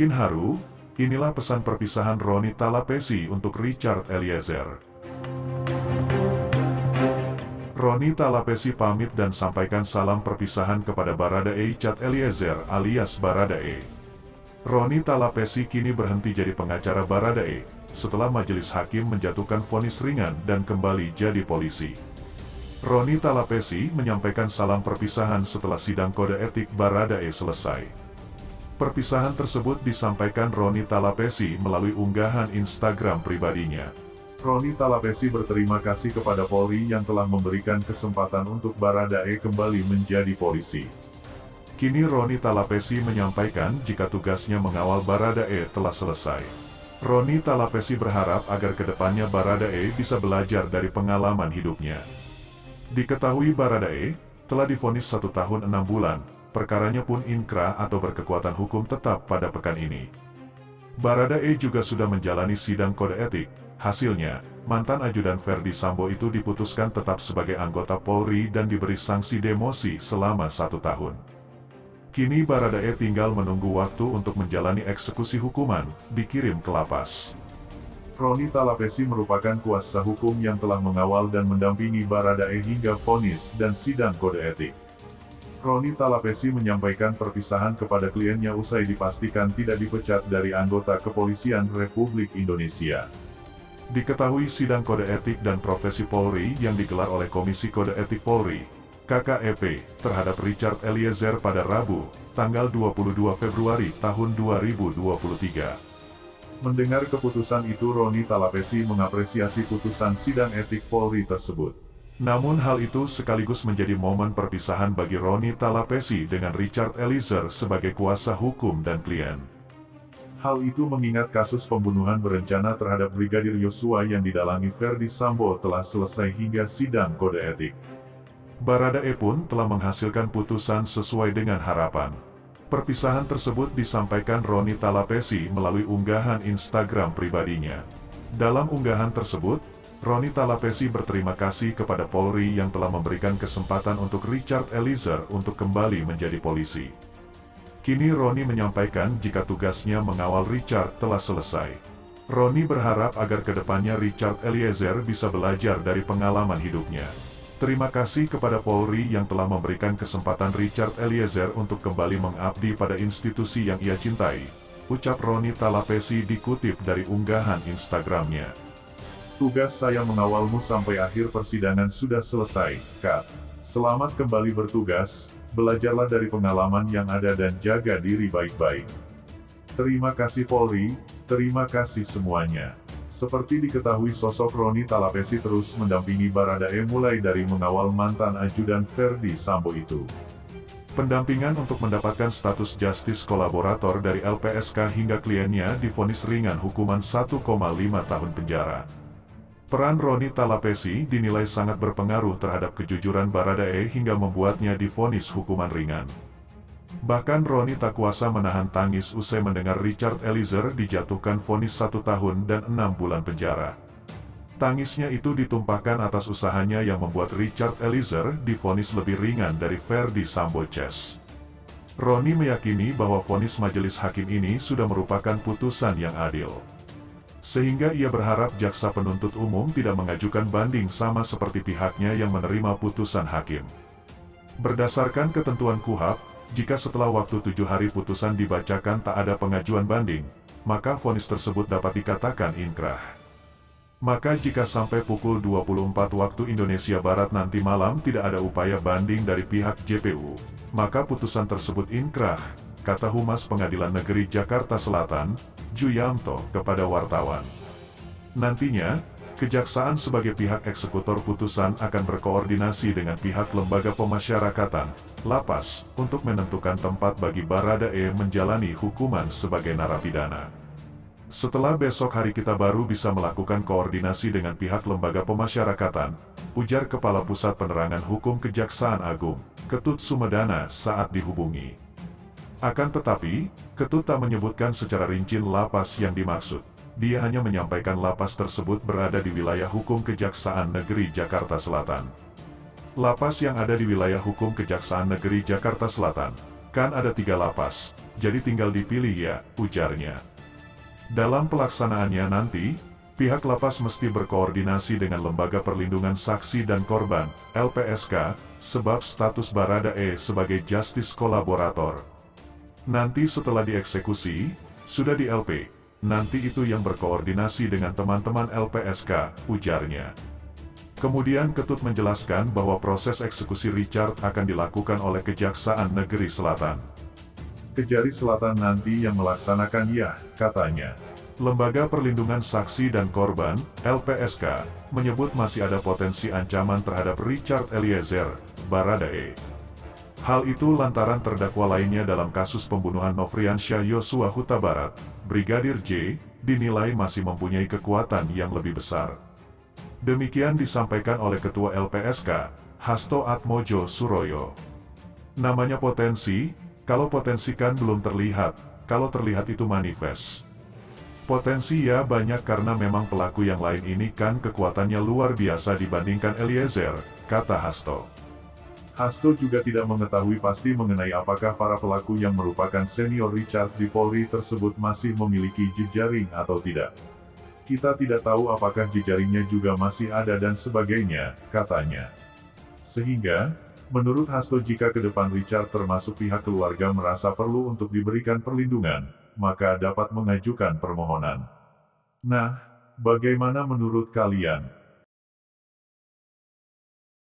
Bikin haru, inilah pesan perpisahan Roni Talapesi untuk Richard Eliezer. Roni Talapesi pamit dan sampaikan salam perpisahan kepada Baradae Richard Eliezer alias Baradae. Roni Talapesi kini berhenti jadi pengacara Baradae, setelah majelis hakim menjatuhkan vonis ringan dan kembali jadi polisi. Roni Talapesi menyampaikan salam perpisahan setelah sidang kode etik Baradae selesai. Perpisahan tersebut disampaikan Roni Talapesi melalui unggahan Instagram pribadinya. Roni Talapesi berterima kasih kepada Polri yang telah memberikan kesempatan untuk Baradae kembali menjadi polisi. Kini Roni Talapesi menyampaikan jika tugasnya mengawal Baradae telah selesai. Roni Talapesi berharap agar kedepannya Baradae bisa belajar dari pengalaman hidupnya. Diketahui Baradae telah divonis 1 tahun 6 bulan, perkaranya pun inkrah atau berkekuatan hukum tetap pada pekan ini. Baradae juga sudah menjalani sidang kode etik, hasilnya, mantan ajudan Ferdi Sambo itu diputuskan tetap sebagai anggota Polri dan diberi sanksi demosi selama 1 tahun. Kini Baradae tinggal menunggu waktu untuk menjalani eksekusi hukuman, dikirim ke lapas. Roni Talapesi merupakan kuasa hukum yang telah mengawal dan mendampingi Baradae hingga vonis dan sidang kode etik. Roni Talapesi menyampaikan perpisahan kepada kliennya usai dipastikan tidak dipecat dari anggota Kepolisian Republik Indonesia. Diketahui sidang kode etik dan profesi Polri yang digelar oleh Komisi Kode Etik Polri, KKEP, terhadap Richard Eliezer pada Rabu, tanggal 22 Februari tahun 2023. Mendengar keputusan itu Roni Talapesi mengapresiasi putusan sidang etik Polri tersebut. Namun hal itu sekaligus menjadi momen perpisahan bagi Roni Talapesi dengan Richard Eliezer sebagai kuasa hukum dan klien. Hal itu mengingat kasus pembunuhan berencana terhadap Brigadir Yosua yang didalangi Ferdi Sambo telah selesai hingga sidang kode etik. Baradae pun telah menghasilkan putusan sesuai dengan harapan. Perpisahan tersebut disampaikan Roni Talapesi melalui unggahan Instagram pribadinya. Dalam unggahan tersebut, Roni Talapesi berterima kasih kepada Polri yang telah memberikan kesempatan untuk Richard Eliezer untuk kembali menjadi polisi. Kini Roni menyampaikan jika tugasnya mengawal Richard telah selesai. Roni berharap agar kedepannya Richard Eliezer bisa belajar dari pengalaman hidupnya. Terima kasih kepada Polri yang telah memberikan kesempatan Richard Eliezer untuk kembali mengabdi pada institusi yang ia cintai, ucap Roni Talapesi dikutip dari unggahan Instagramnya. Tugas saya mengawalmu sampai akhir persidangan sudah selesai, Kak. Selamat kembali bertugas, belajarlah dari pengalaman yang ada dan jaga diri baik-baik. Terima kasih Polri, terima kasih semuanya. Seperti diketahui sosok Roni Talapesi terus mendampingi Baradae mulai dari mengawal mantan ajudan Ferdi Sambo itu. Pendampingan untuk mendapatkan status justice kolaborator dari LPSK hingga kliennya divonis ringan hukuman 1,5 tahun penjara. Peran Roni Talapesi dinilai sangat berpengaruh terhadap kejujuran Baradae hingga membuatnya divonis hukuman ringan. Bahkan Roni tak kuasa menahan tangis usai mendengar Richard Eliezer dijatuhkan vonis 1 tahun dan 6 bulan penjara. Tangisnya itu ditumpahkan atas usahanya yang membuat Richard Eliezer divonis lebih ringan dari Ferdi Sambo CS. Roni meyakini bahwa vonis majelis hakim ini sudah merupakan putusan yang adil. Sehingga ia berharap jaksa penuntut umum tidak mengajukan banding sama seperti pihaknya yang menerima putusan hakim. Berdasarkan ketentuan KUHP, jika setelah waktu 7 hari putusan dibacakan tak ada pengajuan banding, maka vonis tersebut dapat dikatakan inkrah. Maka jika sampai pukul 24 waktu Indonesia Barat nanti malam tidak ada upaya banding dari pihak JPU, maka putusan tersebut inkrah, kata Humas Pengadilan Negeri Jakarta Selatan, Juyamto, kepada wartawan. Nantinya, Kejaksaan sebagai pihak eksekutor putusan akan berkoordinasi dengan pihak lembaga pemasyarakatan, lapas, untuk menentukan tempat bagi Baradae menjalani hukuman sebagai narapidana. Setelah besok hari kita baru bisa melakukan koordinasi dengan pihak lembaga pemasyarakatan, ujar Kepala Pusat Penerangan Hukum Kejaksaan Agung, Ketut Sumedana saat dihubungi. Akan tetapi, Ketut tak menyebutkan secara rinci lapas yang dimaksud. Dia hanya menyampaikan lapas tersebut berada di wilayah hukum Kejaksaan Negeri Jakarta Selatan. Lapas yang ada di wilayah hukum Kejaksaan Negeri Jakarta Selatan Kan ada 3 lapas, jadi tinggal dipilih ya, ujarnya. Dalam pelaksanaannya nanti, pihak lapas mesti berkoordinasi dengan Lembaga Perlindungan Saksi dan Korban, LPSK, sebab status Baradae sebagai justice kolaborator. Nanti setelah dieksekusi, sudah di LP, nanti itu yang berkoordinasi dengan teman-teman LPSK, ujarnya. Kemudian Ketut menjelaskan bahwa proses eksekusi Richard akan dilakukan oleh Kejaksaan Negeri Selatan. Kejari Selatan nanti yang melaksanakan ya, katanya. Lembaga Perlindungan Saksi dan Korban, LPSK, menyebut masih ada potensi ancaman terhadap Richard Eliezer, Baradae. Hal itu lantaran terdakwa lainnya dalam kasus pembunuhan Nofriansyah Yosua Huta Barat, Brigadir J, dinilai masih mempunyai kekuatan yang lebih besar. Demikian disampaikan oleh Ketua LPSK, Hasto Atmojo Suroyo. Namanya potensi, kalau potensi kan belum terlihat, kalau terlihat itu manifest. Potensi ya banyak karena memang pelaku yang lain ini kan kekuatannya luar biasa dibandingkan Eliezer, kata Hasto. Hasto juga tidak mengetahui pasti mengenai apakah para pelaku yang merupakan senior Richard di Polri tersebut masih memiliki jejaring atau tidak. Kita tidak tahu apakah jejaringnya juga masih ada dan sebagainya, katanya. Sehingga, menurut Hasto jika ke depan Richard termasuk pihak keluarga merasa perlu untuk diberikan perlindungan, maka dapat mengajukan permohonan. Nah, bagaimana menurut kalian?